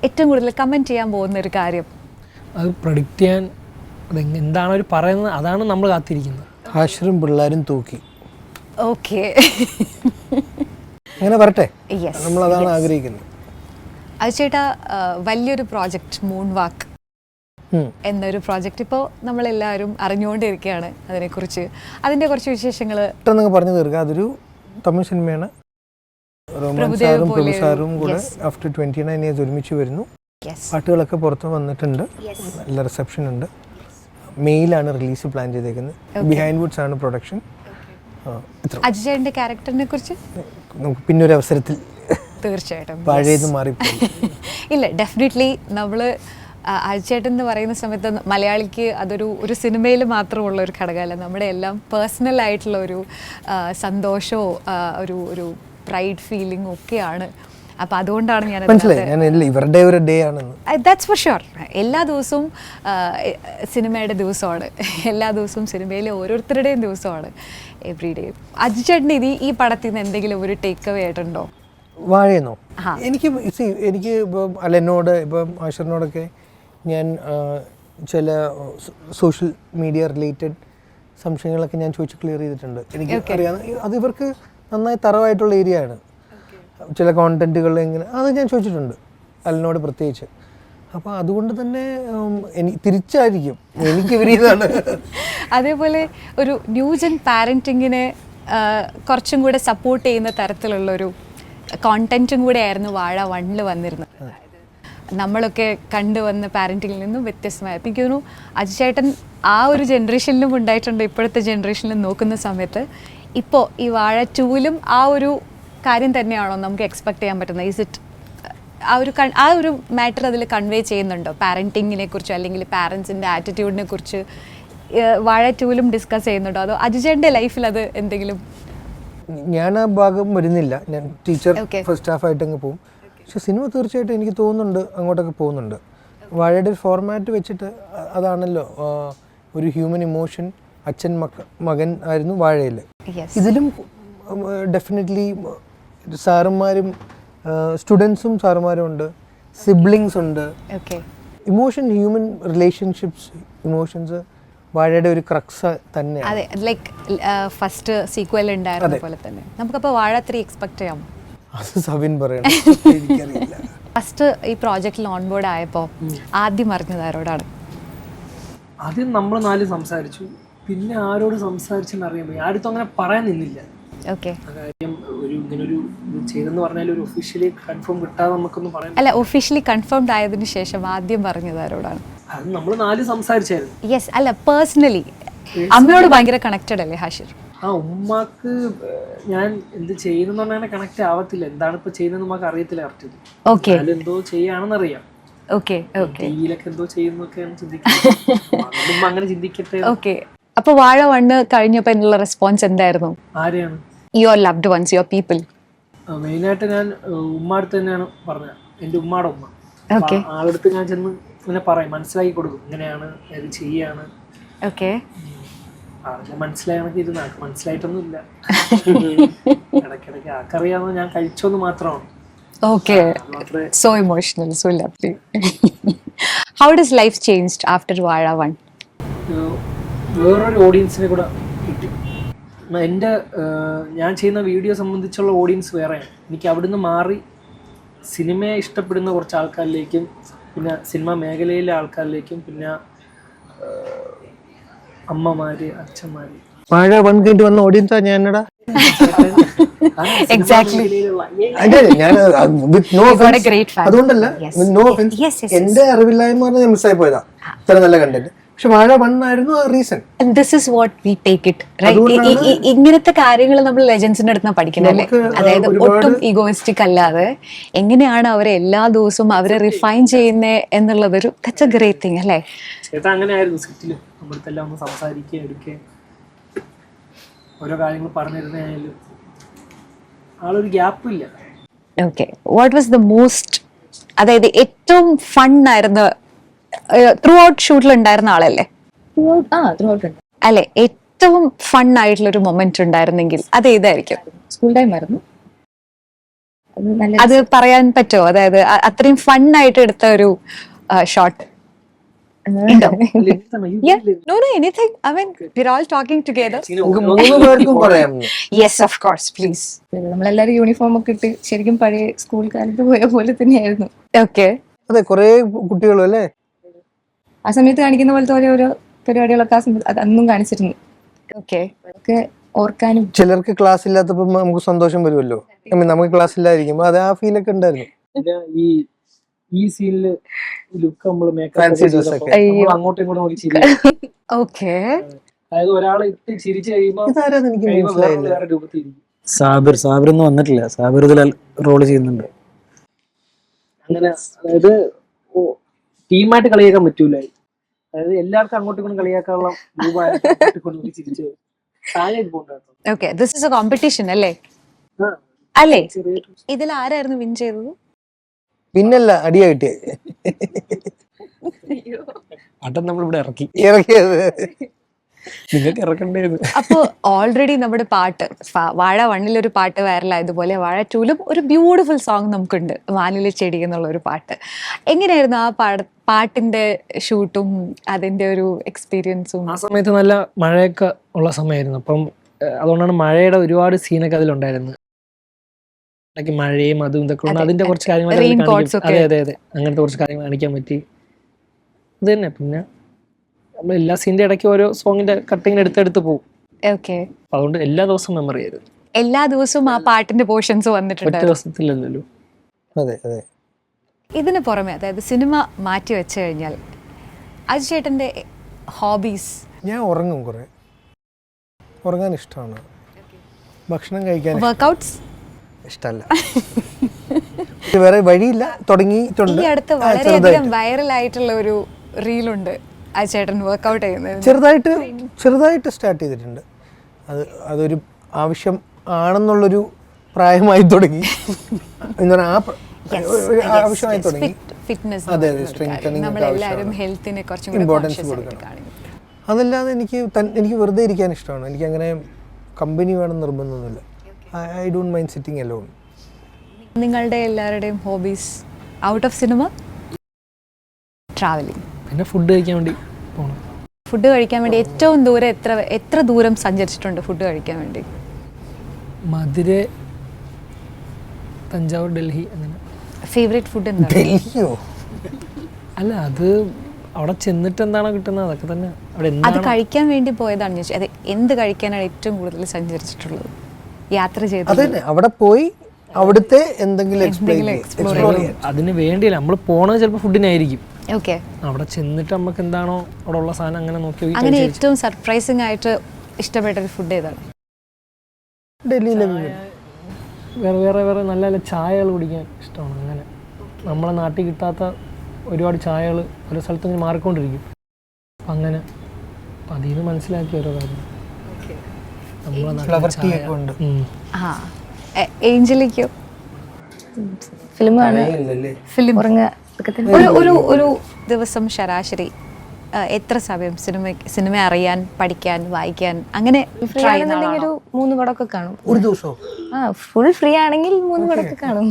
ഏറ്റവും കൂടുതൽ കമൻറ്റ് ചെയ്യാൻ പോകുന്ന ഒരു കാര്യം? അത് പ്രഡിക്റ്റ് ചെയ്യാൻ എന്താണ് അവർ പറയുന്നത്, അതാണ് നമ്മൾ കാത്തിരിക്കുന്നത്. ഹാഷിറും പിള്ളേരും തൂക്കി. ഓക്കെ, അങ്ങനെ വരട്ടെ, യെസ്, നമ്മളതാണ് ആഗ്രഹിക്കുന്നത്. അത് ചേട്ടാ, വലിയൊരു പ്രോജക്റ്റ് മൂൺ വാക്ക് എന്നൊരു പ്രോജക്റ്റ് ഇപ്പോൾ നമ്മളെല്ലാവരും അറിഞ്ഞുകൊണ്ടിരിക്കുകയാണ്. അതിനെക്കുറിച്ച് അതിൻ്റെ കുറച്ച് വിശേഷങ്ങൾ പെട്ടെന്ന് പറഞ്ഞു തീർക്കുക. അതൊരു തമിഴ് സിനിമയാണ്. റോമാൻ സാറും പ്രഭു സാറും കൂടെ ആഫ്റ്റർ 29 ഇയേഴ്സ് ഒരുമിച്ച് വരുന്നു. പാട്ടുകളൊക്കെ പുറത്ത് വന്നിട്ടുണ്ട്, നല്ല റിസപ്ഷൻ ഉണ്ട്. മെയിലാണ് റിലീസ് പ്ലാൻ ചെയ്തേക്കുന്നത്. ബിഹൈൻഡ് വുഡ്സ് ആണ് പ്രൊഡക്ഷൻ. അജയന്റെ ക്യാരക്ടറിനെ കുറിച്ച് നമുക്ക് പിന്നൊരു അവസരത്തിൽ തീർച്ചയായിട്ടും പഴയത് മാറിപ്പോയി. ഇല്ല, ഡെഫിനറ്റ്ലി നമ്മൾ അജയേട്ടൻ എന്ന് പറയുന്ന സമയത്ത് മലയാളിക്ക് അതൊരു സിനിമയിൽ മാത്രമുള്ള ഒരു ഘടകമല്ല. നമ്മുടെ എല്ലാം പേഴ്സണൽ ആയിട്ടുള്ള ഒരു സന്തോഷവും ഒരു പ്രൈഡ് ഫീലിംഗ് ഒക്കെയാണ്. അപ്പോൾ അതുകൊണ്ടാണ് ഞാൻ ഇവരുടെ ഒരു ഡേ ആണെന്ന്. That's for sure. എല്ലാ ദിവസവും സിനിമയുടെ ദിവസമാണ്, എല്ലാ ദിവസവും സിനിമയിലെ ഓരോരുത്തരുടെയും ദിവസമാണ്, എവറി ഡേ. അജുചേട്ടന് ഈ പടത്തിൽ നിന്ന് എന്തെങ്കിലും ഒരു ടേക്ക് അവേ ആയിട്ടുണ്ടോ? വാഴയെന്നോ? എനിക്ക് ഇപ്പം എന്നോട് ഇപ്പം ആഷിറിനോടൊക്കെ ഞാൻ ചില സോഷ്യൽ മീഡിയ റിലേറ്റഡ് സംശയങ്ങളൊക്കെ ഞാൻ ചോദിച്ച് ക്ലിയർ ചെയ്തിട്ടുണ്ട്. എനിക്ക് അറിയാം അത് ഇവർക്ക് നന്നായി തറവായിട്ടുള്ള ഏരിയ ആണ്. ചില കോണ്ടന്റുകൾ എങ്ങനെ അത് ഞാൻ ചോദിച്ചിട്ടുണ്ട് അലിനോട് പ്രത്യേകിച്ച്. അപ്പോൾ അതുകൊണ്ട് തന്നെ തിരിച്ചായിരിക്കും എനിക്ക് വിരീതാണ്. അതേപോലെ ഒരു ന്യൂജൻ പാരൻറ്റിങ്ങിനെ കുറച്ചും കൂടെ സപ്പോർട്ട് ചെയ്യുന്ന തരത്തിലുള്ളൊരു കോണ്ടന്റും കൂടെ ആയിരുന്നു വാഴ 1 വന്നിരുന്നത്. നമ്മളൊക്കെ കണ്ടുവന്ന പാരൻറ്റിങ്ങിൽ നിന്നും വ്യത്യസ്തമായ. എനിക്ക് തോന്നുന്നു അജുചേട്ടൻ ആ ഒരു ജനറേഷനിലും ഉണ്ടായിട്ടുണ്ട്, ഇപ്പോഴത്തെ ജനറേഷനിലും നോക്കുന്ന സമയത്ത്. ഇപ്പോൾ ഈ വാഴ 2-ലും ആ ഒരു കാര്യം തന്നെയാണോ നമുക്ക് എക്സ്പെക്ട് ചെയ്യാൻ പറ്റുന്നത്? ഈസ് ഇറ്റ് ആ ഒരു മാറ്റർ അതിൽ കൺവേ ചെയ്യുന്നുണ്ടോ? പാരൻറ്റിങ്ങിനെ കുറിച്ച് അല്ലെങ്കിൽ പാരൻസിൻ്റെ ആറ്റിറ്റ്യൂഡിനെ കുറിച്ച് വാഴ 2-ലും ഡിസ്കസ് ചെയ്യുന്നുണ്ടോ? അതോ അജുചേട്ടൻ്റെ ലൈഫിൽ അത് എന്തെങ്കിലും? ഞാൻ ആ ഭാഗം വരുന്നില്ല, ഞാൻ ടീച്ചർ ഫസ്റ്റ് ഹാഫ് ആയിട്ട് അങ്ങ് പോകും. പക്ഷെ സിനിമ തീർച്ചയായിട്ടും എനിക്ക് തോന്നുന്നുണ്ട് അങ്ങോട്ടൊക്കെ പോകുന്നുണ്ട്. വാഴയുടെ ഒരു ഫോർമാറ്റ് വെച്ചിട്ട് അതാണല്ലോ ഒരു ഹ്യൂമൻ ഇമോഷൻ. അച്ഛൻ മകൻ ആയിരുന്നു വാഴയിൽ. ഇതിലും ഡെഫിനറ്റ്ലി സാറുമാരും സ്റ്റുഡൻസും സാറുമാരും ഉണ്ട്, സിബ്ലിങ്സ് ഉണ്ട്. ഇമോഷൻ, ഹ്യൂമൻ റിലേഷൻഷിപ്സ്, ഇമോഷൻസ് വാഴയുടെ ഒരു ക്രക്സ് തന്നെയാണ്. അതെ, ലൈക്ക് ഫസ്റ്റ് സീക്വൽ ഉണ്ടായിരുന്ന പോലെ തന്നെ നമുക്കപ്പോൾ വാഴ 3 എക്സ്പെക്ട് ചെയ്യാം. അത് സബിൻ പറയണം, എനിക്കറിയില്ല. ഫസ്റ്റ് ഈ പ്രോജക്റ്റിൽ ഓൺബോർഡ് ആയപ്പോൾ ആദ്യം അറിഞ്ഞത് ആരോടാണ്? ആദ്യം നമ്മൾ 4 സംസാരിച്ചു, പിന്നെ ആരോട് സംസാരിച്ചെന്ന് അറിയാൻ പോയി. ആരും അങ്ങനെ പറയാൻ നിന്നില്ല. കാര്യം ഇങ്ങനൊരു ചെയ്തെന്ന് പറഞ്ഞാൽ ഒരു ഒഫീഷ്യലി കൺഫേം കിട്ടാതെ നമുക്കൊന്നും പറയാൻ. അല്ല, ഒഫീഷ്യലി കൺഫേംഡ് ആയതിനു ശേഷം ആദ്യം പറഞ്ഞത് ആരോടാണ്? അത് നമ്മൾ 4 സംസാരിച്ചായിരുന്നു. യെസ്, അല്ല പേഴ്സണലി അമ്മയോട് ഭയങ്കര കണക്റ്റഡ് അല്ലേ ഹാഷിർ? ഉമ്മാക്ക് ഞാൻ എന്ത് ചെയ്യുന്ന പറഞ്ഞാൽ കണക്ട് ആവത്തില്ല. എന്താണ് ഇപ്പൊ ചെയ്യുന്നത് ഉമ്മാക്ക് അറിയത്തില്ല. കറക്റ്റ് എന്തോ ചെയ്യാണെന്ന് അറിയാം. ടിവിയിലൊക്കെ എന്തോ ചെയ്യുന്നൊക്കെയാണ് ചിന്തിക്കുന്നത്. അങ്ങനെ ചിന്തിക്കട്ടെ. അപ്പൊ വാഴ 1 കഴിഞ്ഞപ്പോ എന്നുള്ള റെസ്പോൺസ് എന്തായിരുന്നു? ആരെയാണ്? Your loved once, your people. മെയിനായിട്ട് ഞാൻ ഉമ്മാടുത്ത് തന്നെയാണ് പറഞ്ഞത്, എൻ്റെ ഉമ്മാടെ ഉമ്മ. ആളടുത്ത് ഞാൻ ചെന്ന് ഇങ്ങനെ പറയും, മനസ്സിലാക്കി കൊടുക്കും, ഇങ്ങനെയാണ് ഇത് ചെയ്യാണ്. മനസ്സിലായണക്ക് ഇരുന്ന് ആൾക്ക് മനസ്സിലായിട്ടൊന്നും ഇല്ല. ഇടയ്ക്കിടയ്ക്ക് ആൾക്കറിയാവുന്ന ഞാൻ കഴിച്ചോന്ന് മാത്രമാണ്. So emotional, so lovely. How does life changed after Vaazha 1? വേറൊരു ഓഡിയൻസിനെ കൂടെ കിട്ടി. ഞാൻ ചെയ്യുന്ന വീഡിയോ സംബന്ധിച്ചുള്ള ഓഡിയൻസ് വേറെയാണ്. എനിക്ക് അവിടുന്ന് മാറി സിനിമയെ ഇഷ്ടപ്പെടുന്ന കുറച്ച് ആൾക്കാരിലേക്കും, പിന്നെ സിനിമ മേഖലയിലെ ആൾക്കാരിലേക്കും, പിന്നെ അമ്മമാര്, അച്ഛന്മാര്. വാഴ 1 കഴിഞ്ഞിട്ട് വന്ന ഓഡിയൻസാ ഞാൻ എന്നടാ. Exactly. അതെ ഞാൻ with no You got a offense. great fan. അതുകൊണ്ടല്ല Yes. with no offense. Yes, yes, എന്റെ അറിവില്ലായ്മ പറഞ്ഞാൽ ഞാൻ മിസ്സായി പോയതാ ഇത്ര നല്ല കണ്ടന്റ്. പക്ഷെ വാഴ 1 ആയിരുന്നു ആ reason. And this is what we take it, right? ഇങ്ങനത്തെ കാര്യങ്ങൾ നമ്മൾ ലെജൻസിന്റെ അടുത്ത് പഠിക്കണല്ലേ, അതായത് ഒട്ടും ഈഗോയിസ്റ്റിക് അല്ലാതെ എങ്ങനെയാണ് അവരെ എല്ലാ ദിവസവും അവരെ റിഫൈൻ ചെയ്യുന്നത് എന്നുള്ളതൊരു ദാറ്റ്സ് എ ഗ്രേറ്റ് തിങ് അല്ലേ. ചേട്ടാ അങ്ങനെ ആയിരുന്നു സെറ്റില്. നമ്മുടെ എല്ലാം ഒന്ന് സംസാരിക്കുക, എടുക്കുക, ഓരോ കാര്യങ്ങൾ പറഞ്ഞിരുന്നായാലും ആളൊരു ഗ്യാപ്പ് ഇല്ല. Okay, what was the most, അതായത് ഏറ്റവും ഫൺ ആയിരുന്ന ത്രൂ ഔട്ട് ഷൂട്ടിൽ ഉണ്ടായിരുന്ന ആളല്ലേ അല്ലെ? ഏറ്റവും ഫൺ ആയിട്ടുള്ള ഒരു മൊമെന്റ് ഉണ്ടായിരുന്നെങ്കിൽ അത് ഏതായിരിക്കും? സ്കൂൾ ടൈം ആയിരുന്നു. അത് പറയാൻ പറ്റുമോ? അതായത് അത്രയും ഫൺ ആയിട്ട് എടുത്ത ഒരു shot. Yeah, no, anything. I mean, we're all talking together. 3 പേർക്കും പറയാം. Yes, of course, please. നമ്മളെല്ലാരും യൂണിഫോം ഒക്കെ ഇട്ട് ശരിക്കും പഴയ സ്കൂൾ കാലത്ത് പോയ പോലെ തന്നെയായിരുന്നു. Okay. അതെ, കുറെ കുട്ടികളും അല്ലേ ആ സമയത്ത് കാണിക്കുന്ന പോലത്തെ ഓരോ പരിപാടികളൊക്കെ ആ സമയത്ത് അന്നും കാണിച്ചിരുന്നു. Okay. അതൊക്കെ ഓർക്കാനും. ചിലർക്ക് ക്ലാസ് ഇല്ലാത്തപ്പോ നമുക്ക് സന്തോഷം വരുമല്ലോ. നമുക്ക് ക്ലാസ് ഇല്ലായിരിക്കുമ്പോ അത് ആ ഫീലൊക്കെ ഉണ്ടായിരുന്നു. പിന്നെ ഈ സീനില് ലുക്ക് നമ്മള് Fancy dress ഒക്കെ. മേക്കപ്പ് അങ്ങോട്ടും ഇങ്ങോട്ടും നോക്കി ചിരിക്കും. Okay. അതായത് ഒരാളെ ഇട്ട് ചിരിച്ചു കഴിയുമ്പോ ഇതാരാന്ന് എനിക്ക് മനസ്സിലായില്ല. വേറെ രൂപത്തിരിക്കും. സാബിർ ഒന്നും വന്നിട്ടില്ല. സാബിർ ഇതിൽ റോള് ചെയ്യുന്നുണ്ട്. അങ്ങനെ അതായത് ടീമായിട്ട് കളിയാക്കാൻ പറ്റൂല. അതായത് എല്ലാവർക്കും അങ്ങോട്ടും ഇങ്ങോട്ടും കളിയാക്കാനുള്ള രൂപമായിട്ട് ചിരിച്ചു താഴെ പോകണ്ടായിരുന്നു. Okay, this is a competition അല്ലേ? അല്ലേ? ഇതിൽ ആരായിരുന്നു വിൻ ചെയ്തത്? പിന്നല്ല അടിയായിട്ട് അട്ടം നമ്മളിവിടെ ഇറക്കിയത്. നിങ്ങൾക്ക് ഇറക്കണ്ടേന്ന്. അപ്പൊ ഓൾറെഡി നമ്മുടെ പാട്ട് വാഴ 1 ഒരു പാട്ട് വൈറലായതുപോലെ വാഴ 2 ഒരു ബ്യൂട്ടിഫുൾ സോങ് നമുക്കുണ്ട്, വാനിലെ ചെടി എന്നുള്ള ഒരു പാട്ട്. എങ്ങനെയായിരുന്നു ആ പാട്ടിന്റെ ഷൂട്ടും അതിന്റെ ഒരു എക്സ്പീരിയൻസും? ആ സമയത്ത് നല്ല മഴയൊക്കെ ഉള്ള സമയമായിരുന്നു. അപ്പം അതുകൊണ്ടാണ് മഴയുടെ ഒരുപാട് സീനൊക്കെ അതിലുണ്ടായിരുന്നത്. മഴയും അതും ഇതൊക്കെ ഉണ്ട്. അതിന്റെ കുറച്ച് കാര്യങ്ങൾ അതെ അങ്ങനത്തെ കുറച്ച് കാര്യങ്ങൾ കാണിക്കാൻ പറ്റി. ഇത് തന്നെ. പിന്നെ നമ്മൾ എല്ലാ സീനിന്റെ ഇടയ്ക്ക് ഓരോ സോങ്ങിന്റെ കട്ടിങ്ങിന് എടുത്തെടുത്ത് പോകും. അതുകൊണ്ട് എല്ലാ ദിവസവും മെമ്മറി ആയിരുന്നു. എല്ലാ ദിവസവും ആ പാട്ടിന്റെ പോർഷൻസ് വന്നിട്ടുണ്ട്. ഒറ്റ ദിവസത്തിലല്ലോ. അതെ അതെ. ഇതിന് പുറമെ അതായത് സിനിമ മാറ്റി വെച്ച് കഴിഞ്ഞാൽ അജു ചേട്ടന്റെ ഹോബീസ്? ഞാൻ ഉറങ്ങും, കുറെ ഉറങ്ങാൻ ഇഷ്ടമാണ്. ഭക്ഷണം കഴിക്കാൻ വർക്ക്ഔട്ട്സ് ഇഷ്ടമല്ല. വേറെ വഴിയില്ല, തുടങ്ങിയിട്ടുണ്ട്. ഈ അടുത്ത് വളരെയധികം വൈറൽ ആയിട്ടുള്ള ഒരു റീലുണ്ട് അജു ചേട്ടൻ വർക്ക്ഔട്ട് ചെയ്യുന്നത്. ചെറുതായിട്ട് സ്റ്റാർട്ട് ചെയ്തിട്ടുണ്ട്. അതൊരു ആവശ്യം ആണെന്നുള്ളൊരു പ്രായമായി തുടങ്ങി. ആവശ്യമായി തുടങ്ങി. ഫിറ്റ്നസ്, അതെ അതെ, സ്ട്രെങ്തനിങ് നമ്മളെല്ലാവരും ഹെൽത്തിനെ കുറച്ചും ഇമ്പോർട്ടൻസ് കൊടുക്കണം. അതല്ലാതെ എനിക്ക് വെറുതെ ഇരിക്കാൻ ഇഷ്ടമാണ്. എനിക്ക് അങ്ങനെ കമ്പനി വേണം നിർബന്ധമൊന്നുമില്ല. I don't mind sitting alone. നിങ്ങളുടെ എല്ലാവരുടെയും hobbies out of cinema? Travelling, പിന്നെ ഫുഡ് കഴിക്കാൻ വേണ്ടി പോകണം. ഫുഡ് കഴിക്കാൻ വേണ്ടി ഏറ്റവും ദൂരം എത്ര ദൂരം സഞ്ചരിച്ചിട്ടുണ്ട് ഫുഡ് കഴിക്കാൻ വേണ്ടി? മധുര, തഞ്ചാവൂർ, ഡൽഹി. അങ്ങനെ. ഫേവറേറ്റ് ഫുഡ് എന്താണ്? ഡൽഹിയോ? അല്ല, അത് അവിടെ ചെന്നിട്ട് എന്താണോ കിട്ടുന്നത് അതൊക്കെ തന്നെ. അത് കഴിക്കാൻ വേണ്ടി പോയതാണ് ചോദിച്ചത്. അത് എന്ത് കഴിക്കാനാണ് ഏറ്റവും കൂടുതൽ സഞ്ചരിച്ചിട്ടുള്ളത്, യാത്ര ചെയ്തത്? അവിടെ പോയി അവിടുത്തെ എന്തെങ്കിലും എക്സ്പ്ലോർ ചെയ്യാൻ. അതിന് വേണ്ടിയല്ല നമ്മൾ പോണത്. ചിലപ്പോൾ ഫുഡിനായിരിക്കും. ഓക്കെ, അവിടെ ചെന്നിട്ട് നമുക്ക് എന്താണോ അവിടെ ഉള്ള സാധനം അങ്ങനെ നോക്കി. അങ്ങനെ ഏറ്റവും സർപ്രൈസിംഗ് ആയിട്ട് ഇഷ്ടപ്പെട്ട ഒരു ഫുഡ് ഏതാണ്? ഡൽഹിയിലെ വേറെ നല്ല നല്ല ചായകൾ കുടിക്കാൻ ഇഷ്ടമാണ്. അങ്ങനെ നമ്മളെ നാട്ടിൽ കിട്ടാത്ത ഒരുപാട് ചായകൾ ഓരോ സ്ഥലത്തും ഇങ്ങനെ മാറിക്കൊണ്ടിരിക്കും. അപ്പം അങ്ങനെ അതിൽ നിന്ന് മനസ്സിലാക്കിയ ഓരോ കാര്യം. ഏഞ്ചലിക്കോ? ഫിലിം ഒരു ദിവസം ശരാശരി എത്ര സമയം സിനിമ അറിയാൻ, പഠിക്കാൻ, വായിക്കാൻ അങ്ങനെ? ഒരു 3 പടമൊക്കെ കാണും ഒരു ദിവസം. ഫുൾ ഫ്രീ ആണെങ്കിൽ 3 പടമൊക്കെ കാണും.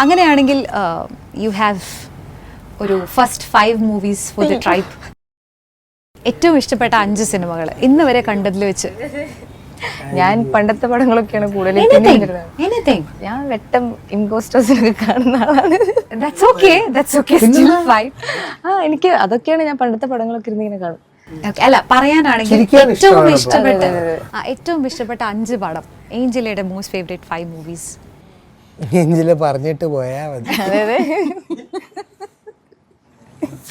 അങ്ങനെയാണെങ്കിൽ യു ഹാവ് ഒരു first 5 movies for the tribe. ഏറ്റവും ഇഷ്ടപ്പെട്ട 5 സിനിമകൾ ഇന്ന് വരെ കണ്ടതിൽ വെച്ച് ഞാൻ പണ്ടത്തെ പടങ്ങളൊക്കെയാണ് കൂടുതലും എനിത്തിങ് ഞാൻ വെട്ടം ഇൻകോസ്റ്റേഴ്സിനൊക്കെ കാണുന്ന ആളാണ്. That's okay, that's okay, still fine. എനിക്ക് അതൊക്കെയാണ് ഞാൻ പണ്ടത്തെ പടങ്ങളൊക്കെ ഇരുന്ന് ഇങ്ങനെ കാണും. അല്ല, പറയാനാണെങ്കിൽ ചിരിക്കാൻ ഏറ്റവും ഇഷ്ടമാണ് ഏറ്റവും ഇഷ്ടപ്പെട്ട 5 പടം, ഏഞ്ചലയുടെ മോസ്റ്റ് ഫേവറേറ്റ് 5 മൂവീസ്. എഞ്ചില് പറഞ്ഞിട്ട് പോയാ മതി. അതെ അതെ.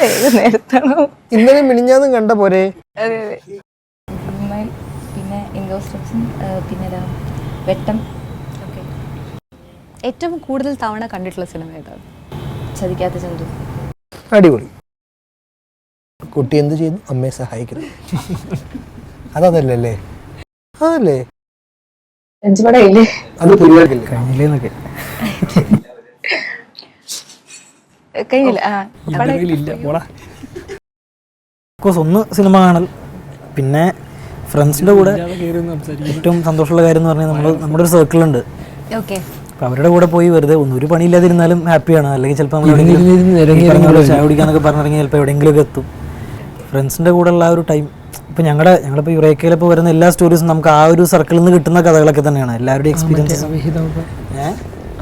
ഏത് നേരത്താണോ? ഇന്നലെ മിനിഞ്ഞാന്നും കണ്ട പോരെ. അതെ അതെ. പിന്നെ ഇൻകോസ്റ്റേഴ്സും പിന്നെ വെട്ടം. ഏറ്റവും കൂടുതൽ തവണ കണ്ടിട്ടുള്ള സിനിമ ഏതാണ്? ചതിക്കാത്ത ചന്തു. അടിപൊളി. കുട്ടി എന്ത് ചെയ്യുന്നു? അമ്മയെ സഹായിക്കുന്നു. അതല്ലേ? അതല്ലേ 5 പടയില്ലേ? അത് പരിപാടിയില്ലേ? കഴിഞ്ഞില്ലേന്നൊക്കെ കഴിഞ്ഞില്ല. കോഴ്സ് ഒന്ന് സിനിമ കാണൽ, പിന്നെ ഫ്രണ്ട്സിൻ്റെ കൂടെ ഏറ്റവും സന്തോഷമുള്ള കാര്യം എന്ന് പറഞ്ഞാൽ നമ്മുടെ ഒരു സർക്കിളുണ്ട്. ഓക്കെ. അപ്പം അവരുടെ കൂടെ പോയി വെറുതെ ഒരു പണിയില്ലാതിരുന്നാലും ഹാപ്പിയാണ്. അല്ലെങ്കിൽ ചിലപ്പോൾ നമ്മൾ ചായ കുടിക്കാന്നൊക്കെ പറഞ്ഞിറങ്ങി ചിലപ്പോൾ എവിടെയെങ്കിലുമൊക്കെ എത്തും. ഫ്രണ്ട്സിൻ്റെ കൂടെ ഉള്ള ആ ഒരു ടൈം. ഇപ്പം ഞങ്ങളിപ്പോൾ യുറേക്കയിലിപ്പോൾ വരുന്ന എല്ലാ സ്റ്റോറീസും നമുക്ക് ആ ഒരു സർക്കിളിൽ നിന്ന് കിട്ടുന്ന കഥകളൊക്കെ തന്നെയാണ്. എല്ലാവരുടെയും എക്സ്പീരിയൻസ്.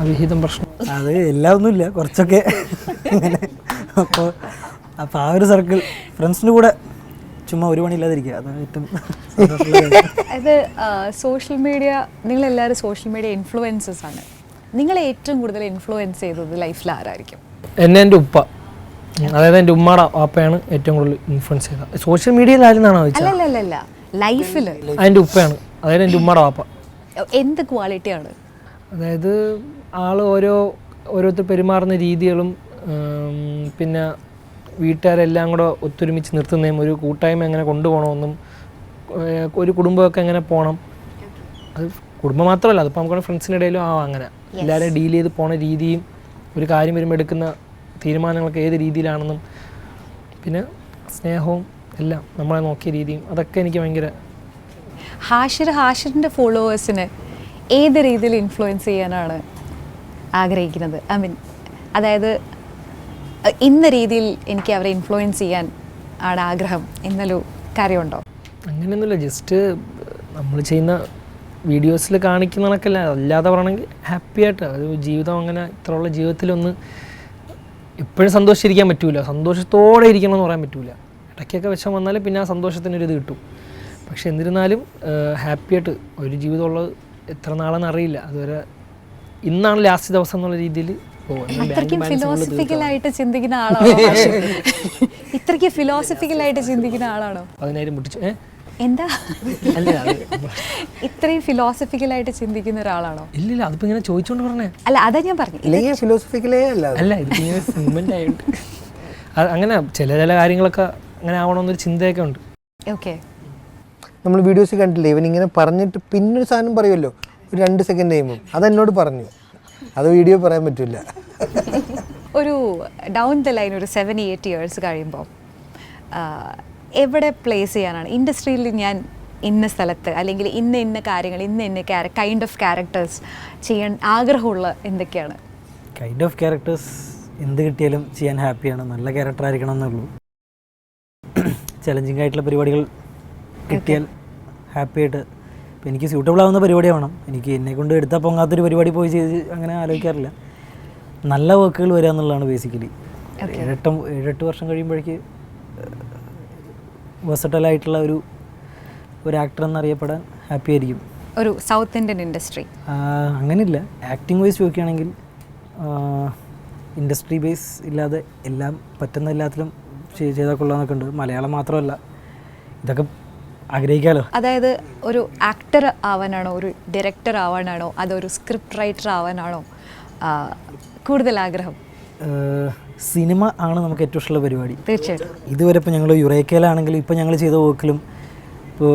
അവിഹിതം പ്രശ്നം അത് എല്ലാം ഒന്നുമില്ല, കുറച്ചൊക്കെ അങ്ങനെ. അപ്പോൾ ആ ഒരു സർക്കിൾ ഫ്രണ്ട്സിൻ്റെ കൂടെ ചുമ്മാ ഒരു പണിയില്ലാതിരിക്കുക, അതാണ് ഏറ്റവും സന്തോഷമുള്ള കാര്യം. അത് സോഷ്യൽ മീഡിയ, നിങ്ങളെല്ലാവരും സോഷ്യൽ മീഡിയ ഇൻഫ്ലുവൻസേഴ്സ് ആണ്. നിങ്ങളെ ഏറ്റവും കൂടുതൽ ഇൻഫ്ലുവൻസ് ചെയ്തത് ലൈഫിൽ ആരായിരിക്കും? എന്നെ എൻ്റെ ഉപ്പ, അതായത് എൻ്റെ ഉമ്മയുടെ വാപ്പയാണ് ഏറ്റവും കൂടുതൽ ഇൻഫ്ലുവൻസ് ചെയ്തത്. സോഷ്യൽ മീഡിയയിലായിരുന്നാണോ ചോദിച്ചത്? അല്ലല്ല, ലൈഫിൽ എൻ്റെ ഉപ്പയാണ്, അതായത് എൻ്റെ ഉമ്മയുടെ വാപ്പ. എന്ത് ക്വാളിറ്റിയാണ്? അതായത് ആൾ ഓരോരുത്തർ പെരുമാറുന്ന രീതികളും പിന്നെ വീട്ടുകാരെല്ലാം കൂടെ ഒത്തൊരുമിച്ച് നിർത്തുന്നതും ഒരു കൂട്ടായ്മ എങ്ങനെ കൊണ്ടുപോകണമെന്നും ഒരു കുടുംബമൊക്കെ എങ്ങനെ പോകണം, അത് കുടുംബം മാത്രമല്ല, അതിപ്പോൾ നമുക്ക് ഫ്രണ്ട്സിനിടയിലും അങ്ങനെ എല്ലാവരെയും ഡീൽ ചെയ്ത് പോണ രീതിയും ഒരു കാര്യം വരുമ്പോൾ എടുക്കുന്ന തീരുമാനങ്ങളൊക്കെ ഏത് രീതിയിലാണെന്നും പിന്നെ സ്നേഹവും എല്ലാം നമ്മളെ നോക്കിയ രീതിയും അതൊക്കെ എനിക്ക് ഭയങ്കര. ഹാഷിറിൻ്റെ ഫോളോവേഴ്സിന് ഏത് രീതിയിൽ ഇൻഫ്ലുവൻസ് ചെയ്യാനാണ് ആഗ്രഹിക്കുന്നത്? ഐ മീൻ, അതായത് ഇന്ന രീതിയിൽ എനിക്ക് അവരെ ഇൻഫ്ലുവൻസ് ചെയ്യാൻ ആണ് ആഗ്രഹം എന്നൊരു കാര്യമുണ്ടോ? അങ്ങനെയൊന്നുമില്ല, ജസ്റ്റ് നമ്മൾ ചെയ്യുന്ന വീഡിയോസിൽ കാണിക്കുന്ന കണക്കല്ല, അല്ലാതെ പറയണമെങ്കിൽ ഹാപ്പി ആയിട്ട് ഒരു ജീവിതം അങ്ങനെ ഇത്രയുള്ള ജീവിതത്തിലൊന്ന് എപ്പോഴും സന്തോഷിച്ചിരിക്കാൻ പറ്റൂല, സന്തോഷത്തോടെ ഇരിക്കണമെന്ന് പറയാൻ പറ്റൂല. ഇടയ്ക്കൊക്കെ വിഷം വന്നാലും പിന്നെ ആ സന്തോഷത്തിനൊരിത് കിട്ടും. പക്ഷെ എന്നിരുന്നാലും ഹാപ്പിയായിട്ട് ഒരു ജീവിതമുള്ളത് എത്ര നാളെന്ന് അറിയില്ല, അതുവരെ ഇന്നാണ് ലാസ്റ്റ് ദിവസം എന്നുള്ള രീതിയിൽ ഇത്രയ്ക്ക് ഫിലോസഫിക്കലായിട്ട് ചിന്തിക്കുന്ന ആളാണോ? ഇത്രയ്ക്ക് ഫിലോസഫിക്കലായിട്ട് ചിന്തിക്കുന്ന ആളാണോ? 10,000 മുട്ടിച്ചു എന്താ അല്ല ഇത്രയും ഫിലോസഫിക്കലായിട്ട് ചിന്തിക്കുന്ന ഒരാളാണോ? ഇല്ലില്ല, അതിപ്പോൾ ഇങ്ങനെ ചോദിച്ചോണ്ട് പറഞ്ഞേ. അല്ല, അതാ ഞാൻ പറഞ്ഞു. ഫിലോസഫിക്കലേ അല്ല, ഇതിപ്പോൾ ഇങ്ങനെ സിഗ്മെൻ്റ് ആയിട്ട് അങ്ങനെ ചില കാര്യങ്ങളൊക്കെ അങ്ങനെ ആവണമെന്നൊരു ചിന്തയൊക്കെ ഉണ്ട്. ഓക്കെ. നമ്മൾ വീഡിയോസ് കണ്ടില്ലേ, ഇവൻ ഇങ്ങനെ പറഞ്ഞിട്ട് പിന്നൊരു സാധനം പറയുമല്ലോ, ഒരു 2 സെക്കൻഡ് കഴിയുമ്പോൾ അതെന്നോട് പറഞ്ഞു. അത് വീഡിയോ പറയാൻ പറ്റില്ല. ഒരു ഡൗൺ ദ ലൈൻ ഒരു 7-8 ഇയേഴ്സ് കഴിയുമ്പോൾ എവിടെ പ്ലേസ് ചെയ്യാനാണ് ഇൻഡസ്ട്രിയിൽ? ഞാൻ ഇന്ന സ്ഥലത്ത് അല്ലെങ്കിൽ ഇന്ന കാര്യങ്ങൾ ഇന്ന കൈൻഡ് ഓഫ് ക്യാരക്ടേഴ്സ് ചെയ്യാൻ ആഗ്രഹമുള്ള എന്തൊക്കെയാണ്? കൈൻഡ് ഓഫ് ക്യാരക്ടേഴ്സ് എന്ത് കിട്ടിയാലും ചെയ്യാൻ ഹാപ്പിയാണ്. നല്ല ക്യാരക്ടർ ആയിരിക്കണം എന്നുള്ളൂ. ചലഞ്ചിങ് ആയിട്ടുള്ള പരിപാടികൾ കിട്ടിയാൽ ഹാപ്പിയായിട്ട്. ഇപ്പോൾ എനിക്ക് സ്യൂട്ടബിൾ ആവുന്ന പരിപാടി ആവണം. എനിക്ക് എന്നെ കൊണ്ട് എടുത്താൽ പൊങ്ങാത്തൊരു പരിപാടി പോയി ചെയ്ത് അങ്ങനെ ആലോചിക്കാറില്ല. നല്ല വർക്കുകൾ വരിക എന്നുള്ളതാണ് ബേസിക്കലി. 7-8 വർഷം കഴിയുമ്പോഴേക്ക് വെർസറ്റൈലായിട്ടുള്ള ഒരു ആക്ടർ എന്നറിയപ്പെടാൻ ഹാപ്പി ആയിരിക്കും. ഒരു സൗത്ത് ഇന്ത്യൻ ഇൻഡസ്ട്രി അങ്ങനെയില്ല, ആക്ടിങ് വൈസ് ചോദിക്കുകയാണെങ്കിൽ ഇൻഡസ്ട്രി ബേസ് ഇല്ലാതെ എല്ലാം പറ്റുന്ന എല്ലാത്തിലും ചെയ്താൽ കൊള്ളാമെന്നൊക്കെ ഉണ്ട്. മലയാളം മാത്രമല്ല, ഇതൊക്കെ ആഗ്രഹിക്കാമല്ലോ. അതായത് ഒരു ആക്ടർ ആവാനാണോ, ഒരു ഡയറക്ടർ ആവാനാണോ, അതൊരു സ്ക്രിപ്റ്റ് റൈറ്റർ ആവാനാണോ കൂടുതൽ ആഗ്രഹം? സിനിമ ആണ് നമുക്ക് ഏറ്റവും ഇഷ്ടമുള്ള പരിപാടി. തീർച്ചയായിട്ടും. ഇതുവരെ ഇപ്പോൾ ഞങ്ങൾ യുറേക്കയിലാണെങ്കിലും ഇപ്പോൾ ഞങ്ങൾ ചെയ്ത വർക്കിലും ഇപ്പോൾ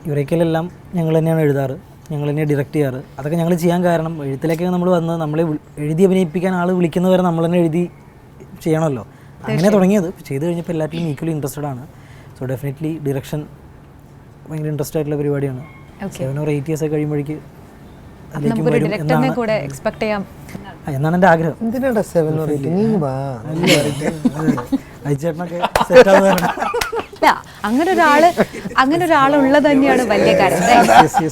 യുറേക്കയിലെല്ലാം ഞങ്ങൾ തന്നെയാണ് എഴുതാറ്, ഞങ്ങൾ തന്നെയാണ് ഡയറക്റ്റ് ചെയ്യാറ്. അതൊക്കെ ഞങ്ങൾ ചെയ്യാൻ കാരണം എഴുത്തിലേക്കൊക്കെ നമ്മൾ വന്ന് നമ്മളെ എഴുതി അഭിനയിപ്പിക്കാൻ ആൾ വിളിക്കുന്നവരെ നമ്മൾ തന്നെ എഴുതി ചെയ്യണമല്ലോ. അങ്ങനെ തുടങ്ങിയത്. ചെയ്ത് കഴിഞ്ഞപ്പോൾ എല്ലാത്തിലും ഈക്വലി ഇൻട്രസ്റ്റഡ് ആണ്. സോ ഡെഫിനറ്റ്ലി ഡിറക്ഷൻ ഭയങ്കര ഇൻട്രസ്റ്റ് ആയിട്ടുള്ള പരിപാടിയാണ്. 7 or 8 years കഴിയുമ്പോഴേക്ക് എന്നാണ് എൻ്റെ ആഗ്രഹം. എന്തിനാ 7 or 8? നീ വാ, അയച്ചേട്ടനൊക്കെ സെറ്റ് ആവുക. അങ്ങനെ ഒരാളുള്ളത് തന്നെയാണ് വലിയ കാര്യം.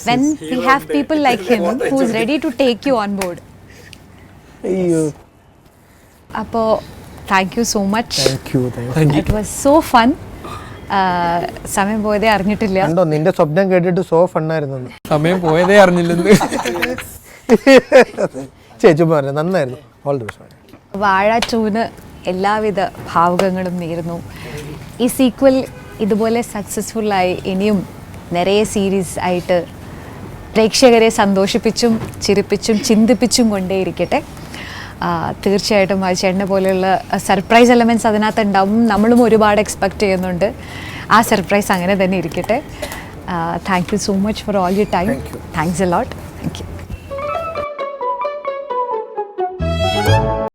When we have people like him who is ready to take you on board. അയ്യോ, അപ്പോൾ thank you so much. It was so fun. സമയം പോയതേ അറിഞ്ഞിട്ടില്ല. കണ്ടോ, നിന്റെ സ്വപ്നം കേട്ടിട്ട് സോ ഫണ്ണായിരുന്നു. സമയം പോയതേ അറിഞ്ഞില്ലെന്ന്. ചേച്ചി പറഞ്ഞു നന്നായിരുന്നു. All the best. വാഴ 2 എല്ലാവിധ ഭാവുകങ്ങളും നേരുന്നു. ഈ സീക്വൽ ഇതുപോലെ സക്സസ്ഫുള്ളായി ഇനിയും നിറയെ സീരീസ് ആയിട്ട് പ്രേക്ഷകരെ സന്തോഷിപ്പിച്ചും ചിരിപ്പിച്ചും ചിന്തിപ്പിച്ചും കൊണ്ടേയിരിക്കട്ടെ. തീർച്ചയായിട്ടും ചേട്ടനെ പോലെയുള്ള സർപ്രൈസ് എലമെൻറ്റ്സ് അതിനകത്ത് ഉണ്ടാവും. നമ്മളും ഒരുപാട് എക്സ്പെക്റ്റ് ചെയ്യുന്നുണ്ട്. ആ സർപ്രൈസ് അങ്ങനെ തന്നെ ഇരിക്കട്ടെ. Thank you so much for all your time. Thanks a lot. Thank you.